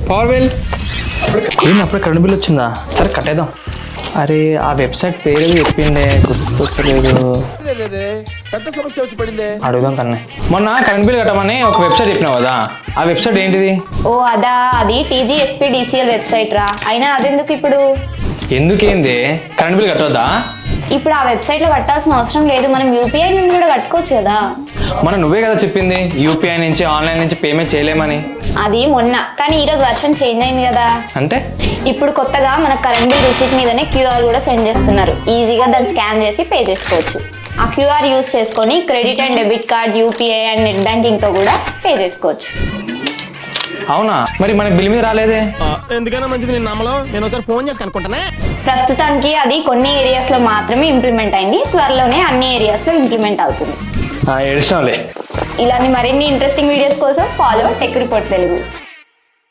Power bill. ఏంటి అప్పుడే current bill వచ్చిందా? సరే కట్టేద్దాం. అరే ఆ వెబ్సైట్ పేరు చెప్పిండే గుర్తుకొచ్చలేదు. పెద్ద సమస్య వచ్చి పడింది. అడుగుదాం కన్నా. మొన్న కరెంట్ బిల్ కట్టమని ఒక వెబ్సైట్ చెప్పినావు కదా, ఆ వెబ్సైట్ ఏంటిది? ఓ అదా, అది TGSPDCL వెబ్సైట్ రా. అయినా అదెందుకు ఇప్పుడు? ఎందుకేంది? కరెంట్ బిల్ కట్టవద్దా? ఇప్పుడు ఆ వెబ్సైట్ లో కట్టాల్సిన అవసరం లేదు, మనం యూపీఐ నుండి కూడా కట్టుకోవచ్చు కదా. మన నువ్వే కదా చెప్పింది యూపీఐ నుంచి ఆన్లైన్ నుంచి పేమెంట్ చేయలేమని. అది మొన్న, కానీ ఈరోజు వర్షన్ చేంజ్ అయింది కదా. అంటే ఇప్పుడు కొత్తగా మన కరెంట్ బిల్ రిసీట్ మీదనే QR కూడా సెండ్ చేస్తున్నారు. ఈజీగా దాన్ని స్కాన్ చేసి పే చేసుకోవచ్చు. ఆ QR యూస్ చేసుకొని credit and debit card, UPI and net banking తో కూడా పే చేసుకోవచ్చు. అవునా? మరి మనకి బిల్ మీద రాలేదే? ఎందుకైనా మంచిది నేను నమ్మలో. నేను ఒకసారి ఫోన్ చేసి కనుక్కుంటానే. ప్రస్తుతానికి అది కొన్ని ఏరియాస్ లో మాత్రమే ఇంప్లిమెంట్ అయింది, త్వరలోనే అన్ని ఏరియాస్ లో ఇంప్లిమెంట్ అవుతుంది. ఏడుస్తాంలే. ఇలాంటి మరిన్ని ఇంట్రెస్టింగ్ వీడియోస్ కోసం ఫాలో టెక్ రిపోర్ట్ తెలుగు.